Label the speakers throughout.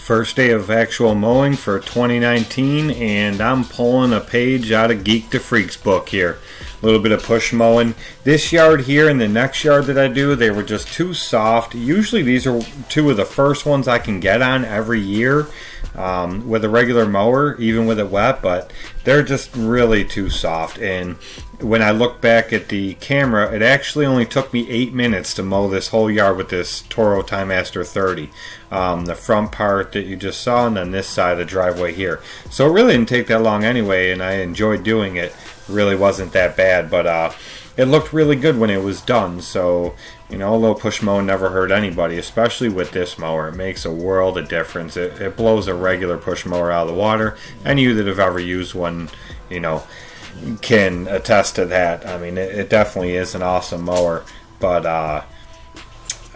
Speaker 1: First day of actual mowing for 2019, and I'm pulling a page out of Geek to Freaks book here. A little bit of push mowing. This yard here and the next yard that I do, they were just too soft. Usually these are two of the first ones I can get on every year with a regular mower, even with it wet, but they're just really too soft. And when I look back at the camera, it actually only took me 8 minutes to mow this whole yard with this Toro Timemaster 30. The front part that you just saw, and then this side of the driveway here. So it really didn't take that long anyway, and I enjoyed doing it. It really wasn't that bad, but it looked really good when it was done. So, you know, a little push mowing never hurt anybody, especially with this mower. It makes a world of difference. It blows a regular push mower out of the water. Any of you that have ever used one, you know, can attest to that. I mean, it definitely is an awesome mower. But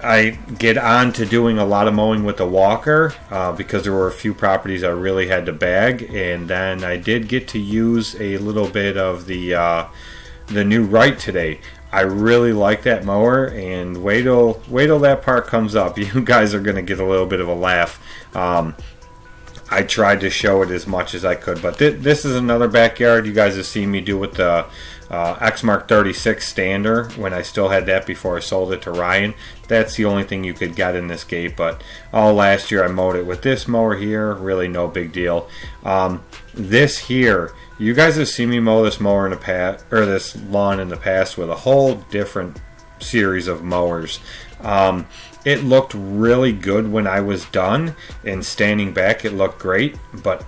Speaker 1: I get on to doing a lot of mowing with the walker because there were a few properties I really had to bag, and then I did get to use a little bit of the new Right today. I really like that mower, and wait till that part comes up. You guys are going to get a little bit of a laugh. I tried to show it as much as I could, but this is another backyard you guys have seen me do with the Exmark 36 stander when I still had that before I sold it to Ryan. That's the only thing you could get in this gate, but all last year I mowed it with this mower here. Really no big deal. This here, you guys have seen me mow this mower in the past, or this lawn in the past, with a whole different series of mowers. It looked really good when I was done, and standing back it looked great, but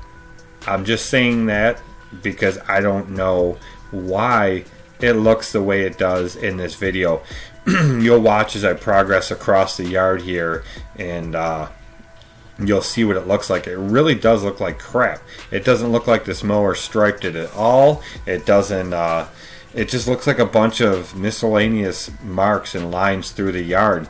Speaker 1: I'm just saying that because I don't know why it looks the way it does in this video. You'll watch as I progress across the yard here, and you'll see what it looks like. It really does look like crap. It doesn't look like this mower striped it at all. It doesn't. It just looks like a bunch of miscellaneous marks and lines through the yard.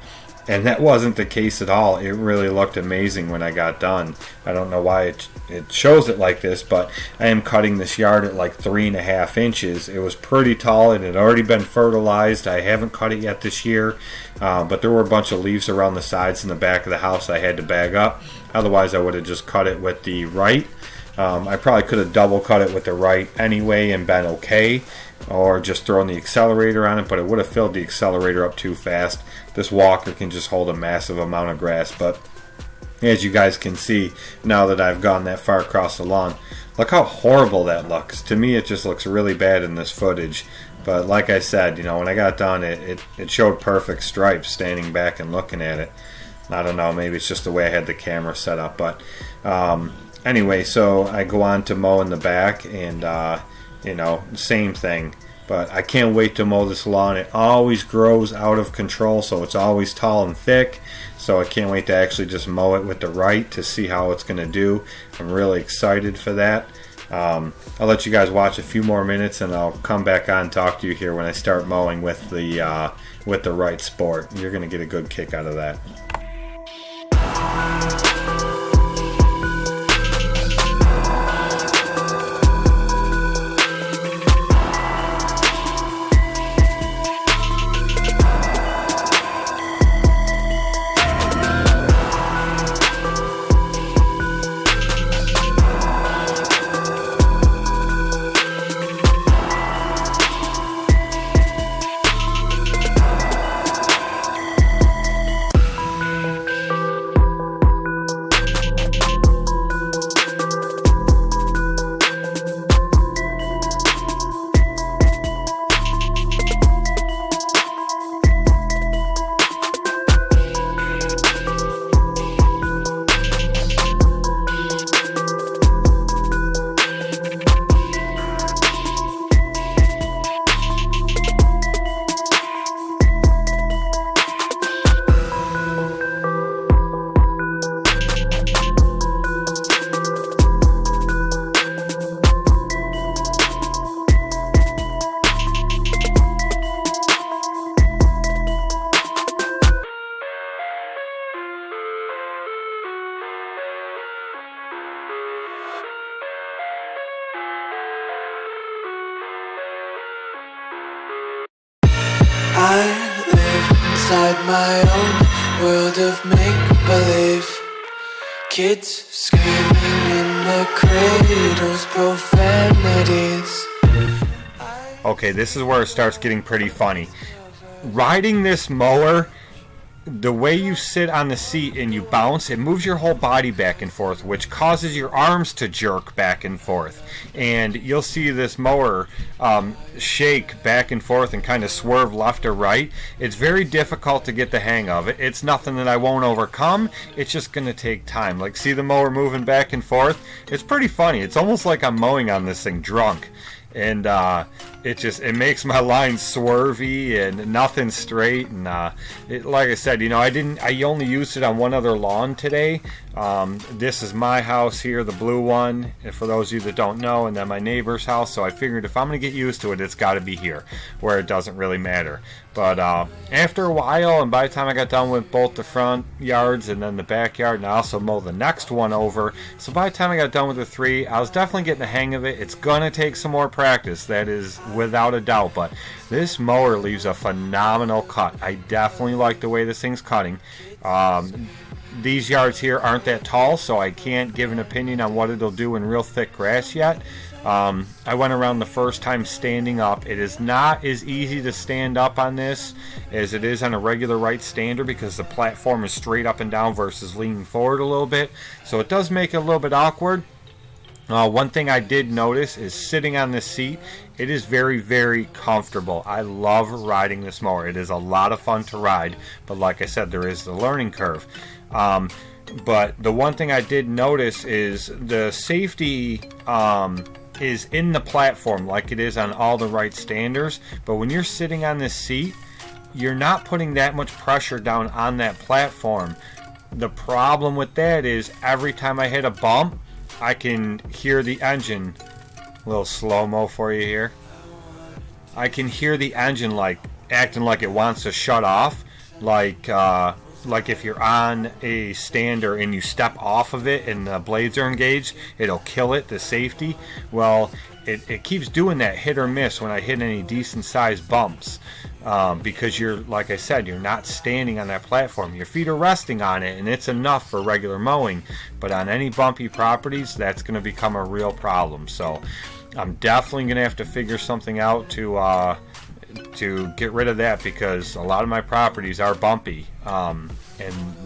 Speaker 1: And that wasn't the case at all. It really looked amazing when I got done. I don't know why it shows it like this, but I am cutting this yard at like 3.5 inches. It was pretty tall and it had already been fertilized. I haven't cut it yet this year, but there were a bunch of leaves around the sides and the back of the house I had to bag up. Otherwise, I would have just cut it with the Right. I probably could have double cut it with the Right anyway and been okay, or just thrown the accelerator on it, but it would have filled the accelerator up too fast. This walker can just hold a massive amount of grass, but as you guys can see now that I've gone that far across the lawn, look how horrible that looks. To me, it just looks really bad in this footage. But like I said, you know, when I got done, it showed perfect stripes standing back and looking at it. I don't know, maybe it's just the way I had the camera set up, but anyway, so I go on to mow in the back, and you know, same thing. But I can't wait to mow this lawn. It always grows out of control, so it's always tall and thick. So I can't wait to actually just mow it with the Right to see how it's going to do. I'm really excited for that. I'll let you guys watch a few more minutes, and I'll come back on and talk to you here when I start mowing with the Right Sport. You're going to get a good kick out of that.
Speaker 2: I live inside my own world of make-believe. Kids screaming in their cradles, profanities.
Speaker 1: Okay, this is where it starts getting pretty funny. Riding this mower, the way you sit on the seat and you bounce, it moves your whole body back and forth, which causes your arms to jerk back and forth. And you'll see this mower shake back and forth and kind of swerve left or right. It's very difficult to get the hang of it. It's nothing that I won't overcome. It's just going to take time. Like, see the mower moving back and forth? It's pretty funny. It's almost like I'm mowing on this thing drunk. And it makes my lines swervy and nothing straight. And like I said, I only used it on one other lawn today. This is my house here, the blue one, for those of you that don't know, and then my neighbor's house. So I figured if I'm going to get used to it, it's got to be here, where it doesn't really matter. But after a while, and by the time I got done with both the front yards and then the backyard, and I also mowed the next one over, so by the time I got done with the 3, I was definitely getting the hang of it. It's going to take some more practice, that is without a doubt, but this mower leaves a phenomenal cut. I definitely like the way this thing's cutting. These yards here aren't that tall, so I can't give an opinion on what it'll do in real thick grass yet. I went around the first time standing up. It is not as easy to stand up on this as it is on a regular right stander, because the platform is straight up and down versus leaning forward a little bit. So it does make it a little bit awkward. One thing I did notice is sitting on this seat, it is very, very comfortable. I love riding this mower. It is a lot of fun to ride, but like I said, there is the learning curve. But the one thing I did notice is the safety is in the platform like it is on all the right standers, but when you're sitting on this seat, you're not putting that much pressure down on that platform. The problem with that is every time I hit a bump, I can hear the engine. A little slow-mo for you here. I can hear the engine like acting like it wants to shut off, like if you're on a stander and you step off of it and the blades are engaged, it'll kill it, the safety. Well, it keeps doing that hit or miss when I hit any decent sized bumps, because you're, like I said, you're not standing on that platform. Your feet are resting on it, and it's enough for regular mowing. But on any bumpy properties, that's going to become a real problem. So I'm definitely going to have to figure something out to get rid of that, because a lot of my properties are bumpy, and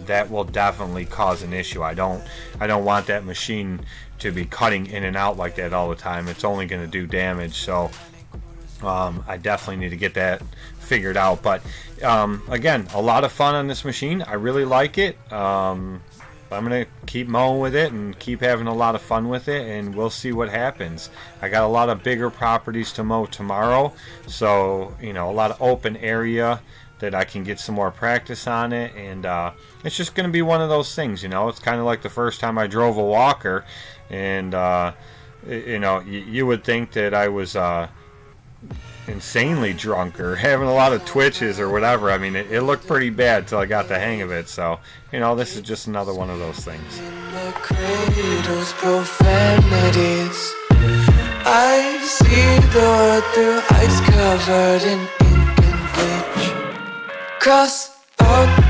Speaker 1: that will definitely cause an issue. I don't want that machine to be cutting in and out like that all the time. It's only going to do damage. So I definitely need to get that figured out. But again, a lot of fun on this machine. I really like it. I'm going to keep mowing with it and keep having a lot of fun with it, and we'll see what happens. I got a lot of bigger properties to mow tomorrow, so a lot of open area that I can get some more practice on it, and it's just going to be one of those things. It's kind of like the first time I drove a walker, and you would think that I was insanely drunk or having a lot of twitches or whatever. I mean, it looked pretty bad till I got the hang of it. So, this is just another one of those things.
Speaker 2: In the cradles, profanities. I see the world through ice covered in ink and bleach. Cross out